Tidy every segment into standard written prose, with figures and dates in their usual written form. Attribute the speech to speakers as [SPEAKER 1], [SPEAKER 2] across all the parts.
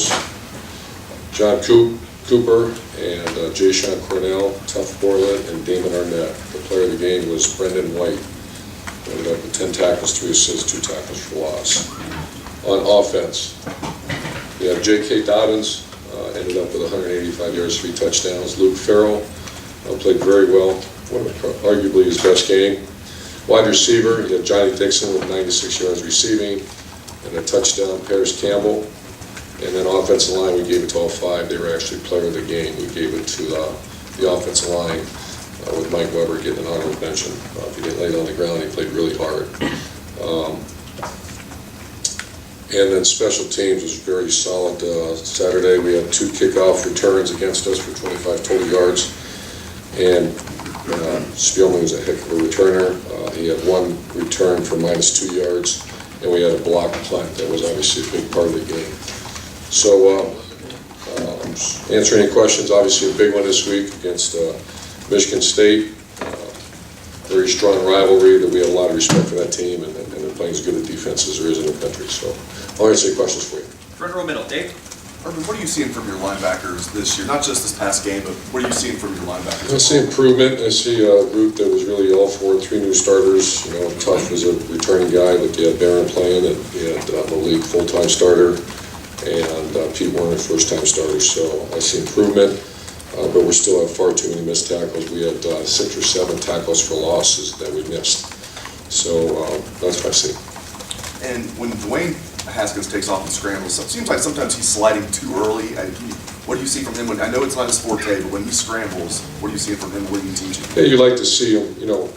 [SPEAKER 1] Jones, John Cooper, and Jay Sean Cornell, Tuff Borland, and Damon Arnett. The player of the game was Brendan White. Ended up with 10 tackles, 3 assists, 2 tackles for loss. On offense, we have J.K. Dobbins, ended up with 185 yards, 3 touchdowns. Luke Farrell played very well, arguably his best game. Wide receiver, you have Johnny Dixon with 96 yards receiving and a touchdown. Paris Campbell. And then offensive line, we gave it to all 5. They were actually player of the game. We gave it to the offensive line with Mike Weber getting an honorable mention. If he didn't lay it on the ground, he played really hard. And then special teams was very solid. Saturday we had 2 kickoff returns against us for 25 total yards. And Spielman was a heck of a returner. He had 1 return for -2 yards. And we had a block punt that was obviously a big part of the game. So answering any questions, obviously a big one this week against Michigan State. Very strong rivalry that we have a lot of respect for that team, and they're playing as good a defense as there is in the country. So I'll answer any questions for you.
[SPEAKER 2] Front row middle, Dave.
[SPEAKER 3] Urban, what are you seeing from your linebackers this year? Not just this past game, but what are you seeing from your linebackers?
[SPEAKER 1] I see improvement. I see a group that was really all for 3 new starters. You know, Tuff was a returning guy, but you had Barron playing, and you had Malik full-time starter, and Pete Warner first-time starter. So I see improvement, but we still have far too many missed tackles. We had 6 or 7 tackles for losses that we missed. So that's what I see.
[SPEAKER 3] And when Dwayne Haskins takes off and scrambles, it seems like sometimes he's sliding too early. What do you see from him? I know it's not his forte, but when he scrambles, what are you seeing from him? What are you teaching?
[SPEAKER 1] Yeah, you like to see him, you know,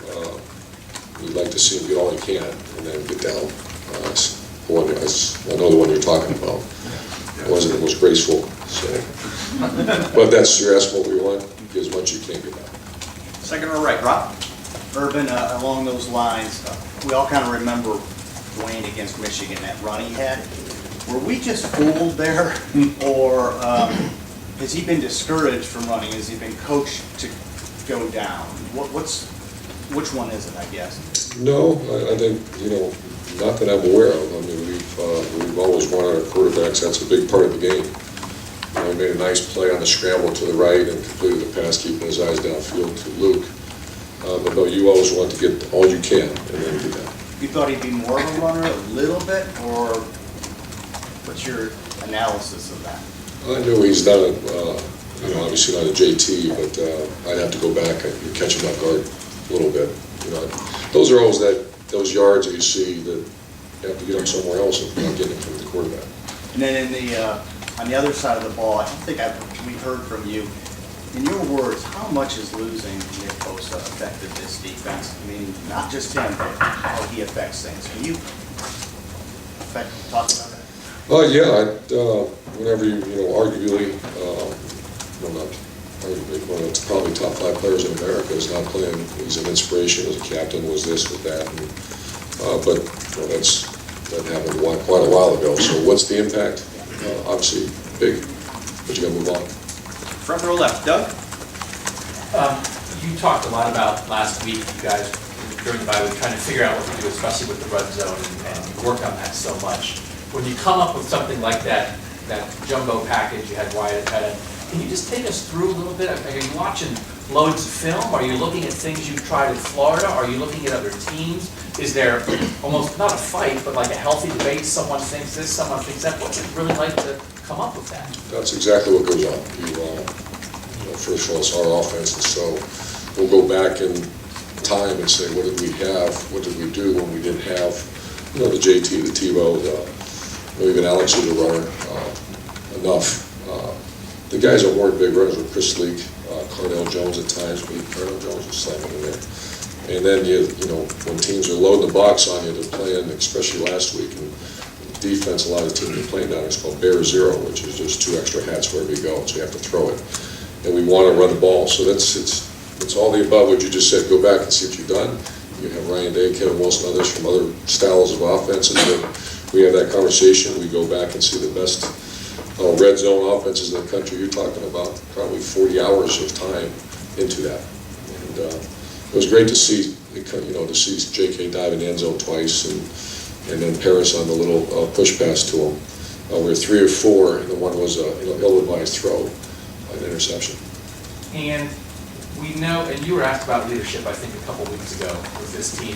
[SPEAKER 1] you'd like to see him get all he can and then get down. I know the one you're talking about. It wasn't the most graceful, so. But that's, you're asking what we want, get as much as you can get down.
[SPEAKER 2] Second row right, Rob.
[SPEAKER 4] Urban, along those lines, we all kind of remember Dwayne against Michigan, that run he had. Were we just fooled there, or has he been discouraged from running? Has he been coached to go down? Which one is it, I guess?
[SPEAKER 1] No, I think, you know, not that I'm aware of. I mean, we've always wanted our quarterbacks. That's a big part of the game. You know, he made a nice play on the scramble to the right and completed the pass, keeping his eyes downfield to Luke. But no, you always want to get all you can and then do that.
[SPEAKER 4] You thought he'd be more of a runner a little bit, or what's your analysis of that?
[SPEAKER 1] I know he's not you know, obviously not a JT, but I'd have to go back and catch him off guard a little bit. You know, those are always those yards that you see that you have to get them somewhere else if you're not getting them from the quarterback.
[SPEAKER 4] And then on the other side of the ball, I don't think we heard from you. In your words, how much is losing Nick Bosa affected this defense? I mean, not just him, but how he affects things. Can you talk about that?
[SPEAKER 1] Yeah, whenever you know, arguably, well, not arguably, one of the probably top 5 players in America is not playing. He's an inspiration as a captain, was this, was that. And, but you know, that happened quite a while ago. So what's the impact? Obviously big, but you got to move on.
[SPEAKER 2] Front row left, Doug.
[SPEAKER 5] You talked a lot about last week, you guys, during the bye week, trying to figure out what to do, especially with the red zone, and work on that so much. When you come up with something like that jumbo package, you had Wyatt at it, can you just take us through a little bit? Are you watching loads of film? Are you looking at things you've tried in Florida? Are you looking at other teams? Is there almost, not a fight, but like a healthy debate? Someone thinks this, someone thinks that. What's it really like to come up with that?
[SPEAKER 1] That's exactly what goes on. You know, first of all, it's our offense, and so we'll go back in time and say, what did we have? What did we do when we didn't have, you know, the JT, the Tebow, even Alex was a runner enough. The guys that weren't big runners were Chris Leak, Cardell Jones at times, but Cardell Jones was slamming in there. And then you know, when teams are loading the box on you, they're playing, especially last week, and defense, a lot of teams are playing down, it's called Bear Zero, which is just 2 extra hats wherever you go, so you have to throw it. And we want to run the ball, so it's all the above what you just said. Go back and see what you've done. You have Ryan Day, Kevin Wilson, others from other styles of offenses. We have that conversation. We go back and see the best red zone offenses in the country. You're talking about probably 40 hours of time into that. And it was great to see, you know, to see J.K. dive in the end zone twice, and then Paris on the little push pass to him. We were 3 or 4, and the one was a ill-advised throw, an interception.
[SPEAKER 5] And we know, and you were asked about leadership, I think, a couple weeks ago with this team.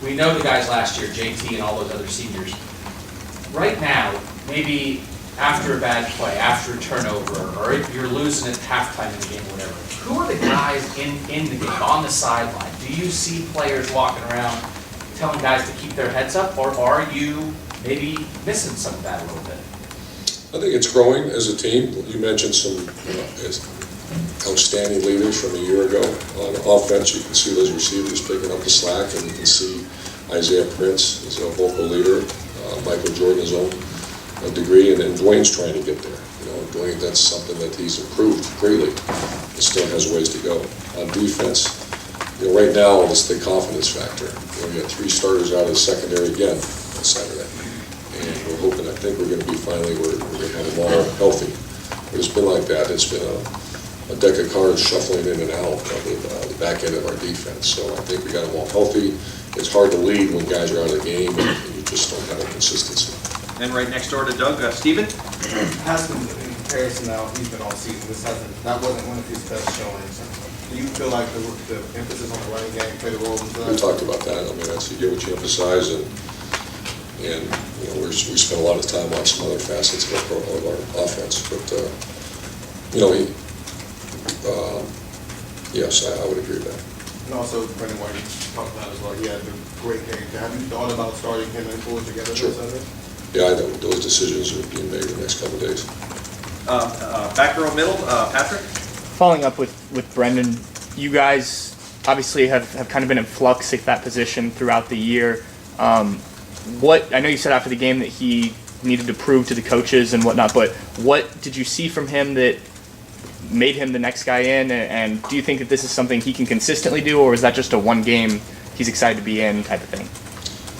[SPEAKER 5] We know the guys last year, JT and all those other seniors. Right now, maybe after a bad play, after a turnover, or if you're losing at halftime in the game, whatever, who are the guys in the game, on the sideline? Do you see players walking around telling guys to keep their heads up, or are you maybe missing some of that a little bit?
[SPEAKER 1] I think it's growing as a team. You mentioned some outstanding leaders from a year ago. On offense, you can see those receivers picking up the slack, and you can see Isaiah Prince is a vocal leader, Michael Jordan his own degree, and then Dwayne's trying to get there. Dwayne, that's something that he's improved greatly. It still has ways to go. On defense, right now it's the confidence factor. We got 3 starters out of the secondary again on Saturday, and we're hoping. I think we're going to be finally we're going to have them all healthy. But it's been like that. It's been a deck of cards shuffling in and out of the back end of our defense. So I think we got them all healthy. It's hard to lead when guys are out of the game and you just don't have a consistency.
[SPEAKER 2] And right next door to Doug, Steven?
[SPEAKER 6] Haskins, in comparison now, he's been all season. That wasn't one of his best showings. Do you feel like the emphasis on the running game played a role into that?
[SPEAKER 1] We talked about that. I mean, that's you get what you emphasize, and we spent a lot of time on some other facets of our offense. But yes, I would agree with that.
[SPEAKER 6] And also, Brendan White talked about as well. He had a great game. Have you thought about starting him and Fuller together
[SPEAKER 1] Sure.
[SPEAKER 6] this Sunday?
[SPEAKER 1] Yeah, I know those decisions are being made in the next couple of days.
[SPEAKER 2] Back row middle, Patrick?
[SPEAKER 7] Following up with Brendan, you guys obviously have kind of been in flux at that position throughout the year. I know you said after the game that he needed to prove to the coaches and whatnot, but what did you see from him that made him the next guy in? And do you think that this is something he can consistently do, or is that just a one game he's excited to be in type of thing?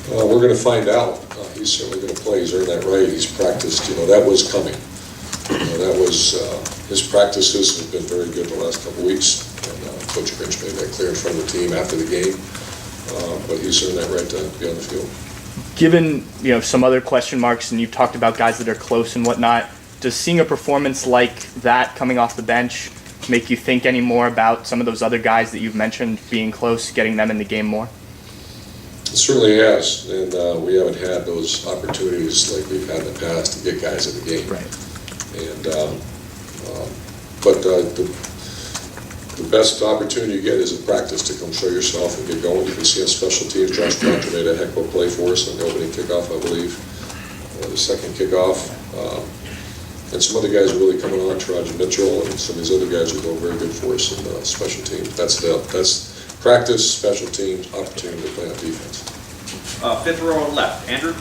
[SPEAKER 1] We're going to find out. He's certainly going to play. He's earned that right. He's practiced. That was coming. That was his practices have been very good the last couple of weeks. And Coach Grinch made that clear in front of the team after the game. But he's earned that right to be on the field.
[SPEAKER 7] Given some other question marks, and you've talked about guys that are close and whatnot, does seeing a performance like that coming off the bench make you think any more about some of those other guys that you've mentioned being close, getting them in the game more?
[SPEAKER 1] It certainly has, and we haven't had those opportunities like we've had in the past to get guys in the game.
[SPEAKER 7] Right.
[SPEAKER 1] And the best opportunity you get is a practice to come show yourself and get going. You can see on special teams, Josh Proctor made a heck of a play for us on the opening kickoff, I believe, or the second kickoff. And some other guys are really coming on, Taraji Mitchell, and some of these other guys are going very good for us in special teams. That's practice, special teams, opportunity to play on defense.
[SPEAKER 2] Fifth row left, Andrew?
[SPEAKER 8] Do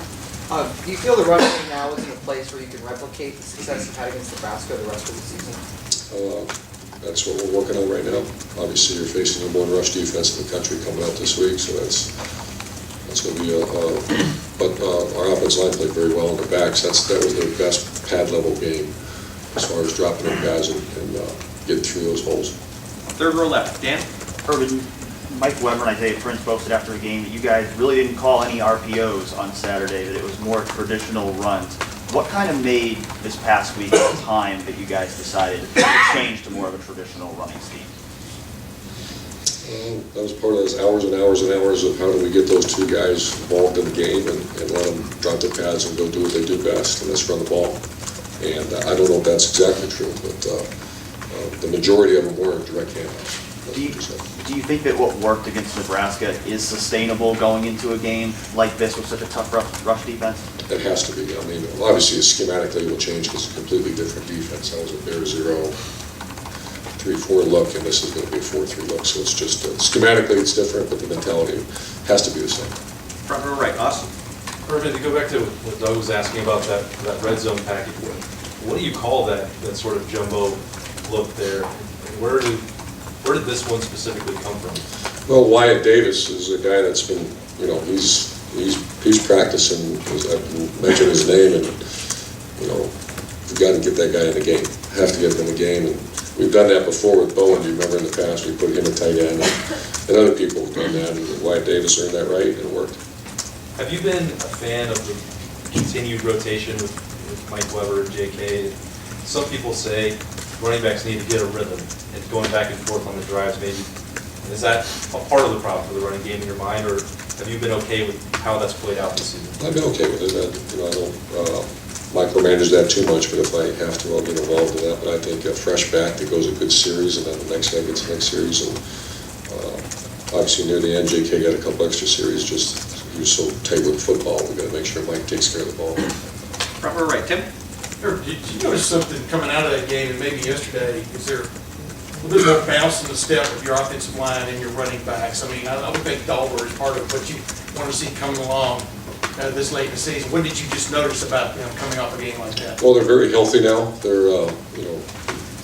[SPEAKER 8] you feel the running game now is in a place where you can replicate the success you've had against Nebraska the rest of the season?
[SPEAKER 1] That's what we're working on right now. Obviously, you're facing the number 1 rush defense in the country coming out this week, so that's going to be but our offensive line played very well in the backs. That was their best pad level game as far as dropping in guys and getting through those holes.
[SPEAKER 2] Third row left, Dan?
[SPEAKER 9] Urban, Mike Weber and Isaiah Prince posted after the game that you guys really didn't call any RPOs on Saturday, that it was more traditional runs. What kind of made this past week the time that you guys decided to change to more of a traditional running scheme?
[SPEAKER 1] That was part of those hours and hours and hours of how do we get those 2 guys involved in the game and let them drop their pads and go do what they do best, and that's run the ball. And I don't know if that's exactly true, but the majority of them were direct handoffs.
[SPEAKER 9] Do you think that what worked against Nebraska is sustainable going into a game like this with such a tough rush defense?
[SPEAKER 1] It has to be. I mean, obviously, schematically it will change because it's a completely different defense. That was a bare 0-3-4 look, and this is going to be a 4-3 look. So it's just, schematically it's different, but the mentality has to be the same.
[SPEAKER 2] Front row right, Austin?
[SPEAKER 10] Urban, to go back to what Doug was asking about that red zone package, what do you call that sort of jumbo look there? Where did this one specifically come from?
[SPEAKER 1] Well, Wyatt Davis is a guy that's been, he's practicing. I mentioned his name, and we've got to get that guy in the game. Have to get him in the game, and we've done that before with Bowen. Do you remember in the past we put him at tight end, and other people have done that. And Wyatt Davis earned that right, and it worked.
[SPEAKER 10] Have you been a fan of the continued rotation with Mike Weber and JK. Some people say running backs need to get a rhythm, and going back and forth on the drives maybe. Is that a part of the problem for the running game in your mind, or have you been okay with how that's played out this season?
[SPEAKER 1] I've been okay with it. I don't micromanage that too much, but if I have to, I'll get involved in that. But I think a fresh back that goes a good series, and then the next guy gets the next series. And obviously near the end, JK got a couple extra series. Just he was so tight with football. We got to make sure Mike takes care of the ball.
[SPEAKER 2] Front row right, Tim?
[SPEAKER 11] Did you notice something coming out of that game, and maybe yesterday, is there a little bit more bounce in the step of your offensive line and your running backs? I mean, I would think Dalber is part of what you want to see coming along this late in the season. What did you just notice about them coming off a game like that?
[SPEAKER 1] Well, they're very healthy now. They're,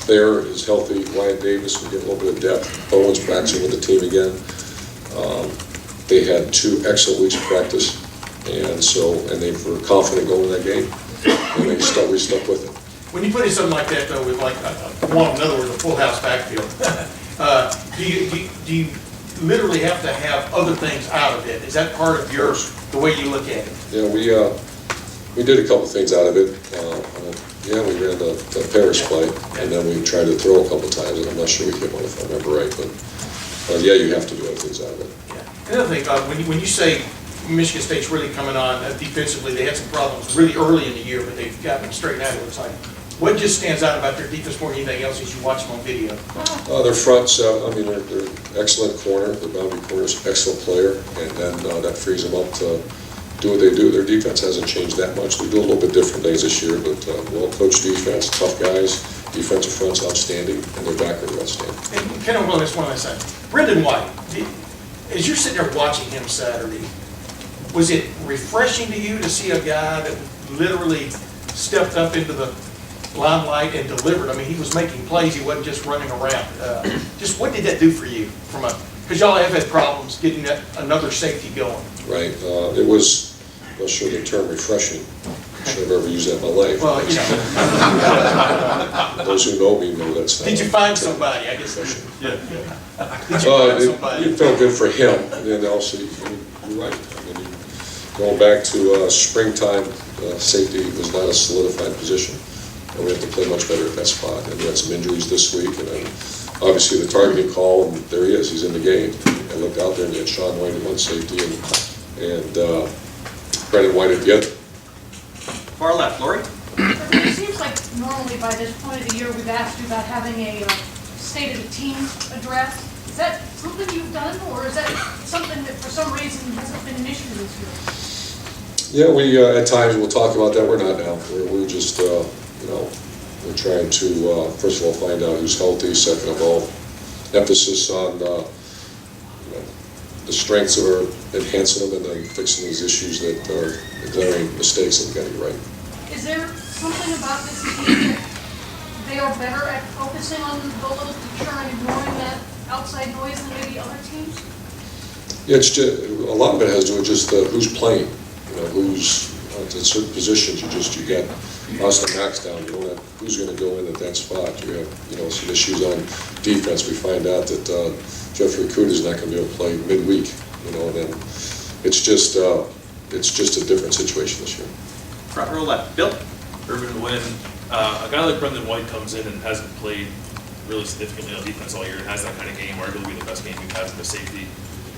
[SPEAKER 1] Thayer is healthy. Wyatt Davis, we get a little bit of depth. Owen's practicing with the team again. They had 2 excellent weeks of practice, and they were confident going in that game, and we stuck with it.
[SPEAKER 11] When you put in something like that, though, with like, in other words, a full house backfield, do you literally have to have other things out of it? Is that part of the way you look at it?
[SPEAKER 1] Yeah, we did a couple things out of it. We ran the Paris play, and then we tried to throw a couple times, and I'm not sure we hit one if I remember right, but you have to do other things out of it.
[SPEAKER 11] Yeah. Another thing, when you say Michigan State's really coming on defensively, they had some problems really early in the year, but they've gotten them straightened out, it looks like. What just stands out about their defense more than anything else as you watch them on video?
[SPEAKER 1] Their fronts, they're excellent corner. The boundary corner's an excellent player, and then that frees them up to do what they do. Their defense hasn't changed that much. They do a little bit different things this year, but well-coached defense, tough guys, defensive front's outstanding, and their back are outstanding.
[SPEAKER 11] And kind of one last thing. Brendan White, as you're sitting there watching him Saturday, was it refreshing to you to see a guy that literally stepped up into the limelight and delivered? I mean, he was making plays, he wasn't just running around. Just what did that do for you? Because y'all have had problems getting another safety going.
[SPEAKER 1] Right. It was, I'm not sure the term refreshing. I'm sure I've ever used that in my life.
[SPEAKER 11] Well,
[SPEAKER 1] Those who know me know that's not.
[SPEAKER 11] Did you find somebody, I guess?
[SPEAKER 1] Yeah.
[SPEAKER 11] Did you find somebody?
[SPEAKER 1] It felt good for him, and then also, you're right. I mean, going back to springtime, safety was not a solidified position. And we have to play much better at that spot. And we had some injuries this week, and then obviously the targeting call, and there he is, he's in the game. I looked out there and you had Sean White at one safety and Brendan White at the other.
[SPEAKER 2] Far left, Lori?
[SPEAKER 12] It seems like normally by this point of the year, we've asked you about having a state of the team address. Is that something you've done, or is that something that for some reason hasn't been an issue this year?
[SPEAKER 1] Yeah, we at times we'll talk about that. We're not now. We're just we're trying to first of all find out who's healthy. Second of all, emphasis on the strengths that are enhancing them, and then fixing these issues that are the glaring mistakes that we got to get right.
[SPEAKER 12] Is there something about this team that they are better at focusing on the little picture and ignoring that outside noise than maybe other teams?
[SPEAKER 1] Yeah, it's just, a lot of it has to do with just who's playing. Who's at certain positions. You got Austin Max down. You don't have who's going to go in at that spot. You have some issues on defense. We find out that Jeffrey Kuda's not going to be able to play midweek. And then it's just a different situation this year.
[SPEAKER 2] Front row left, Bill?
[SPEAKER 13] Urban, when a guy like Brendan White comes in and hasn't played really significantly on defense all year and has that kind of game, arguably the best game we've had from a safety,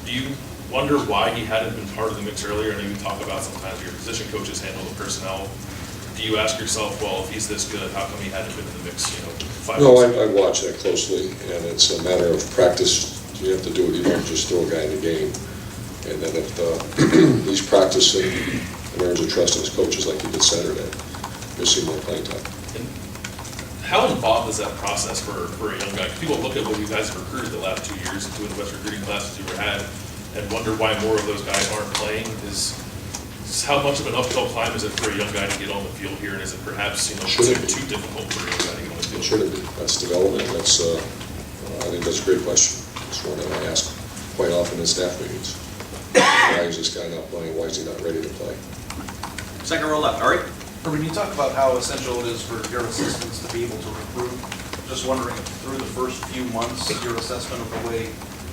[SPEAKER 13] do you wonder why he hadn't been part of the mix earlier? I know you talk about sometimes your position coaches handle the personnel. Do you ask yourself, well, if he's this good, how come he hadn't been in the mix, 5
[SPEAKER 1] No,
[SPEAKER 13] months ago?
[SPEAKER 1] I watch that closely, and it's a matter of practice. You have to do it. You don't just throw a guy in the game. And then if he's practicing and earns a trust in his coaches like he did Saturday, you'll see more playing time.
[SPEAKER 13] And how involved is that process for a young guy? People look at what you guys have recruited the last 2 years, 2 of the best recruiting classes you ever had, and wonder why more of those guys aren't playing. Is how much of an uphill climb is it for a young guy to get on the field here, and is it perhaps too difficult for a young guy to get on the field?
[SPEAKER 1] It shouldn't be. That's development. That's I think that's a great question. It's one that I ask quite often in staff meetings. Why is this guy not playing? Why is he not ready to play?
[SPEAKER 2] Second row left, Ari?
[SPEAKER 14] When you talk about how essential it is for your assistants to be able to recruit, just wondering if through the first few months, your assessment of the way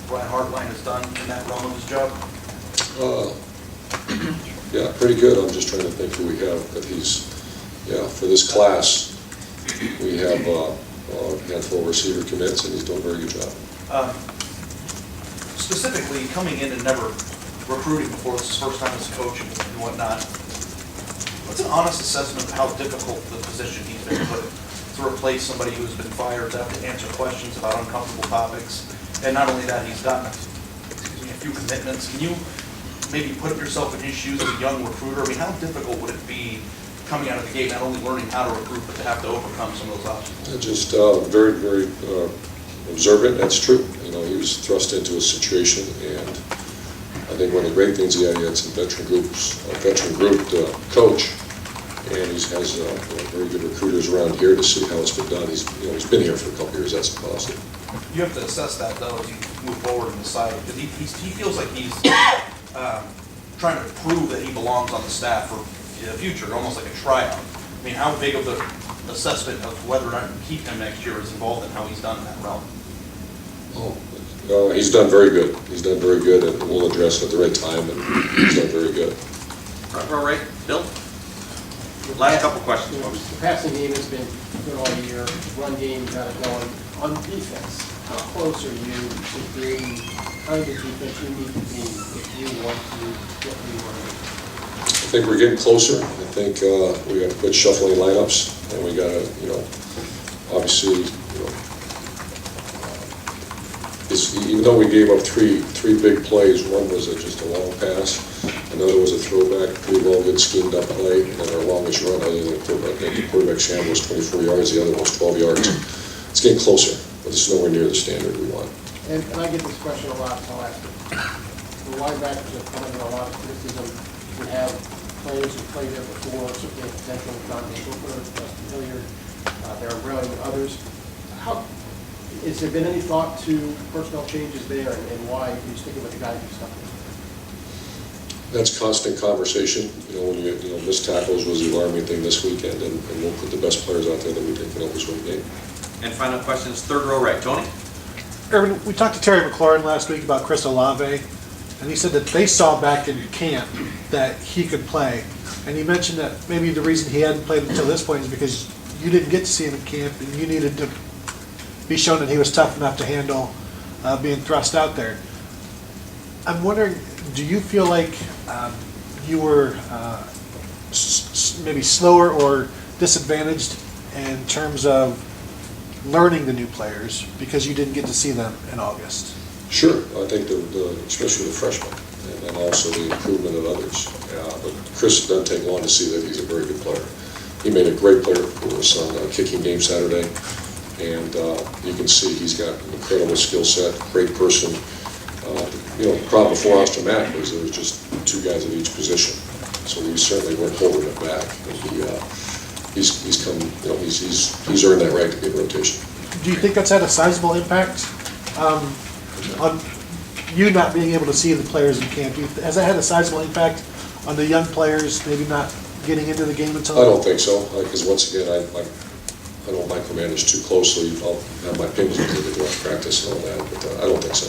[SPEAKER 14] Brian Hartline has done in that realm of his job?
[SPEAKER 1] Yeah, pretty good. I'm just trying to think who we have that he's Yeah, for this class, we have a handful of receiver commits, and he's doing a very good job.
[SPEAKER 14] Specifically, coming in and never recruiting before, this is his first time as a coach and whatnot, what's an honest assessment of how difficult the position he's been put in to replace somebody who's been fired, to have to answer questions about uncomfortable topics? And not only that, he's gotten a few commitments. Can you maybe put yourself in his shoes as a young recruiter? I mean, how difficult would it be coming out of the gate, not only learning how to recruit, but to have to overcome some of those obstacles?
[SPEAKER 1] Just very, very observant, that's true. You know, he was thrust into a situation, and I think one of the great things he had some veteran group coach, and he has very good recruiters around here to see how it's been done. He's been here for a couple of years, that's a positive.
[SPEAKER 14] You have to assess that, though, as you move forward and decide, because he feels like he's trying to prove that he belongs on the staff for the future, almost like a tryout. I mean, how big of the assessment of whether or not you keep him next year is involved in how he's done in that realm?
[SPEAKER 1] He's done very good. He's done very good, and we'll address it at the right time, and he's done very good.
[SPEAKER 2] Front row right, Bill? Last couple questions, folks.
[SPEAKER 15] The passing game has been good all year, run game got it going. On defense, how close are you to creating kind of defense you need to be if you want to get the running?
[SPEAKER 1] I think we're getting closer. I think we got to quit shuffling lineups, and we got to, obviously, even though we gave up three big plays, one was just a long pass, another was a throwback, pretty well good schemed up play, and then our longest run, other than the quarterback scramble, was 24 yards, the other one was 12 yards. It's getting closer, but it's nowhere near the standard we want.
[SPEAKER 15] And I get this question a lot, so I'll ask it. The linebackers have come under a lot of criticism. We have players who played there before, certainly potential Jonathan Booker, Justin Hilliard, Barry Brown, and others. Has there been any thought to personnel changes there, and why you're sticking with the guys you stuck with?
[SPEAKER 1] That's constant conversation. When missed tackles was the alarming thing this weekend, and we'll put the best players out there that we think can help us win the game.
[SPEAKER 2] And final question is third row right, Tony?
[SPEAKER 16] Urban, we talked to Terry McLaurin last week about Chris Olave, and he said that they saw back in camp that he could play. And he mentioned that maybe the reason he hadn't played until this point is because you didn't get to see him in camp, and you needed to be shown that he was tough enough to handle being thrust out there. I'm wondering, do you feel like you were maybe slower or disadvantaged in terms of learning the new players because you didn't get to see them in August?
[SPEAKER 1] Sure, I think especially the freshmen, and also the improvement of others. But Chris, it doesn't take long to see that he's a very good player. He made a great player for us on a kicking game Saturday, and you can see he's got an incredible skill set, great person. The problem before Austin Mack was there was just two guys at each position, so we certainly weren't holding it back. And he's come, he's earned that right to be in rotation.
[SPEAKER 16] Do you think that's had a sizable impact on you not being able to see the players in camp? Has that had a sizable impact on the young players maybe not getting into the game until?
[SPEAKER 1] I don't think so, because once again, I don't micromanage too closely. I'll have my opinions on the direct practice and all that, but I don't think so.